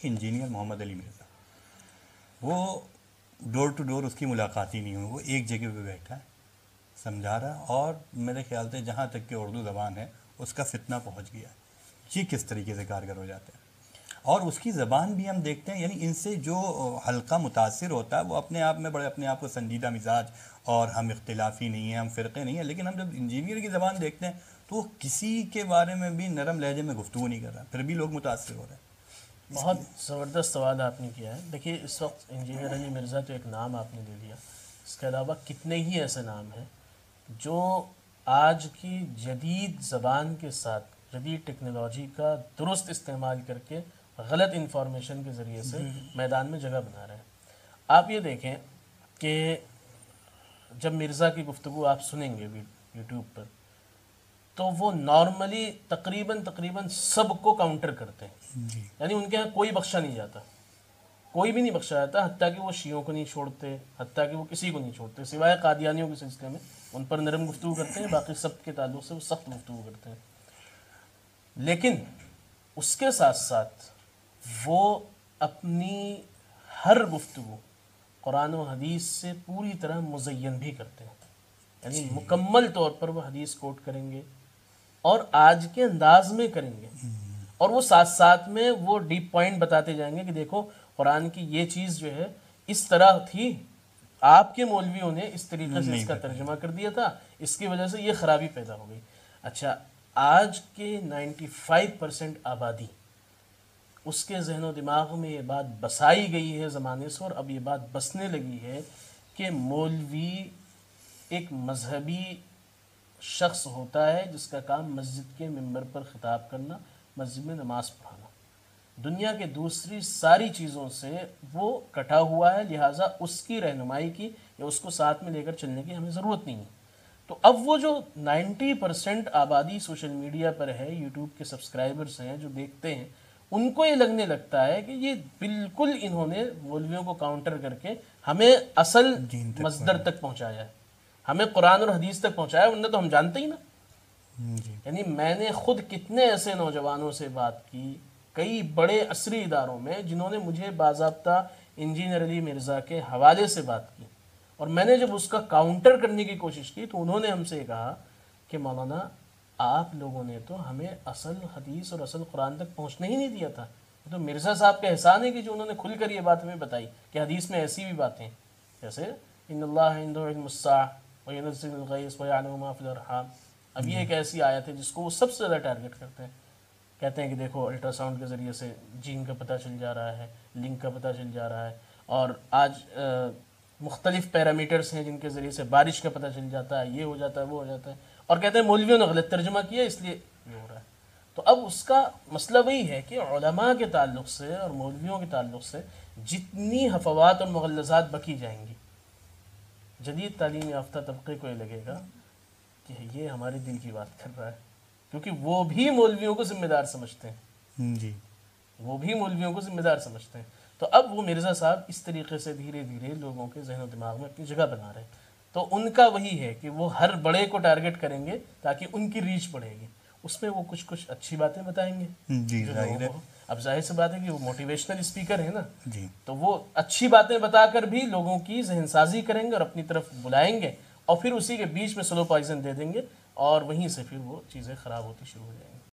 Engineer محمد علی مرزا، وہ ڈور to door اس کی ملاقات ہی نہیں ہوئی، وہ ایک جگہ پہ بیٹھا ہے سمجھا رہا، اور میرے خیال سے جہاں تک کہ اردو زبان ہے اس کا فتنہ پہنچ گیا ہے، یہ کس طریقے سے کارگر ہو جاتے ہیں۔ اور اس کی زبان بھی ہم دیکھتے ہیں، یعنی ان سے جو حلقہ متاثر ہوتا ہے وہ اپنے آپ میں بڑے اپنے آپ کو سنجیدہ مزاج، اور ہم اختلافی نہیں ہیں، ہم فرقے نہیں ہیں، لیکن ہم جب انجینئر کی زبان دیکھتے ہیں تو وہ کسی کے بارے میں بھی نرم لہجے میں گفتگو نہیں کر رہا، پھر بھی لوگ متاثر ہو رہے ہیں۔ بہت زبردست سوال آپ نے کیا ہے۔ دیکھیے اس وقت انجینئر علی مرزا تو ایک نام آپ نے لے لیا، اس کے علاوہ کتنے ہی ایسے نام ہیں جو آج کی جدید زبان کے ساتھ جدید ٹیکنالوجی کا درست استعمال کر کے غلط انفارمیشن کے ذریعے سے میدان میں جگہ بنا رہے ہیں۔ آپ یہ دیکھیں کہ جب مرزا کی گفتگو آپ سنیں گے یوٹیوب پر، تو وہ نارملی تقریباً سب کو کاؤنٹر کرتے ہیں، یعنی ان کے ہاں کوئی بخشا نہیں جاتا، کوئی بھی نہیں بخشا جاتا، حتیٰ کہ وہ شیعوں کو نہیں چھوڑتے، حتیٰ کہ وہ کسی کو نہیں چھوڑتے، سوائے قادیانیوں کے سلسلے میں ان پر نرم گفتگو کرتے ہیں، باقی سب کے تعلق سے وہ سخت گفتگو کرتے ہیں۔ لیکن اس کے ساتھ ساتھ وہ اپنی ہر گفتگو قرآن و حدیث سے پوری طرح مزین بھی کرتے ہیں، یعنی مکمل طور پر وہ حدیث کوٹ کریں گے اور آج کے انداز میں کریں گے، اور وہ ساتھ ساتھ میں وہ ڈیپ پوائنٹ بتاتے جائیں گے کہ دیکھو قرآن کی یہ چیز جو ہے اس طرح تھی، آپ کے مولویوں نے اس طریقے سے اس کا ترجمہ کر دیا تھا، اس کی وجہ سے یہ خرابی پیدا ہو گئی۔ اچھا، آج کے 95% آبادی، اس کے ذہن و دماغ میں یہ بات بسائی گئی ہے زمانے سے، اور اب یہ بات بسنے لگی ہے کہ مولوی ایک مذہبی شخص ہوتا ہے جس کا کام مسجد کے ممبر پر خطاب کرنا، مسجد میں نماز پڑھانا، دنیا کے دوسری ساری چیزوں سے وہ کٹا ہوا ہے، لہٰذا اس کی رہنمائی کی یا اس کو ساتھ میں لے کر چلنے کی ہمیں ضرورت نہیں ہے۔ تو اب وہ جو 90% آبادی سوشل میڈیا پر ہے، یوٹیوب کے سبسکرائبرز ہیں جو دیکھتے ہیں، ان کو یہ لگنے لگتا ہے کہ یہ بالکل انہوں نے مولویوں کو کاؤنٹر کر کے ہمیں اصل مصدر تک پہنچایا ہے، ہمیں قرآن اور حدیث تک پہنچایا، ورنہ تو ہم جانتے ہی نا۔ یعنی میں نے خود کتنے ایسے نوجوانوں سے بات کی کئی بڑے عصری اداروں میں جنہوں نے مجھے باضابطہ انجینئر علی مرزا کے حوالے سے بات کی، اور میں نے جب اس کا کاؤنٹر کرنے کی کوشش کی تو انہوں نے ہم سے کہا کہ مولانا آپ لوگوں نے تو ہمیں اصل حدیث اور اصل قرآن تک پہنچنے ہی نہیں دیا تھا، تو مرزا صاحب کا احسان ہے کہ جو انہوں نے کھل کر یہ بات ہمیں بتائی کہ حدیث میں ایسی بھی باتیں ہیں، جیسے ان اللہ عنده علم الساعة وینزل الغیث ویعلم ما فی الارحام۔ اب یہ ایک ایسی آیت ہے جس کو وہ سب سے زیادہ ٹارگٹ کرتے ہیں، کہتے ہیں کہ دیکھو الٹرا ساؤنڈ کے ذریعے سے جین کا پتہ چل جا رہا ہے، لنک کا پتہ چل جا رہا ہے، اور آج مختلف پیرامیٹرز ہیں جن کے ذریعے سے بارش کا پتہ چل جاتا ہے، یہ ہو جاتا ہے، وہ ہو جاتا ہے، اور کہتے ہیں مولویوں نے غلط ترجمہ کیا اس لیے یہ ہو رہا ہے۔ تو اب اس کا مسئلہ وہی ہے کہ علماء کے تعلق سے اور مولویوں کے تعلق سے جتنی حفوات اور مغلظات بکی جائیں گی، جدید تعلیم یافتہ طبقے کو یہ لگے گا کہ یہ ہمارے دل کی بات کر رہا ہے، کیونکہ وہ بھی مولویوں کو ذمہ دار سمجھتے ہیں، جی وہ بھی مولویوں کو ذمہ دار سمجھتے ہیں۔ تو اب وہ مرزا صاحب اس طریقے سے دھیرے دھیرے لوگوں کے ذہن و دماغ میں اپنی جگہ بنا رہے ہیں، تو ان کا وہی ہے کہ وہ ہر بڑے کو ٹارگٹ کریں گے تاکہ ان کی ریچ بڑھے گی، اس میں وہ کچھ اچھی باتیں بتائیں گے جی جو ظاہر لوگوں ہے، کو، اب ظاہر سی بات ہے کہ وہ موٹیویشنل اسپیکر ہیں نا، جی تو وہ اچھی باتیں بتا کر بھی لوگوں کی ذہن سازی کریں گے اور اپنی طرف بلائیں گے، اور پھر اسی کے بیچ میں سلو پوائزن دے دیں گے، اور وہیں سے پھر وہ چیزیں خراب ہوتی شروع ہو جائیں گی۔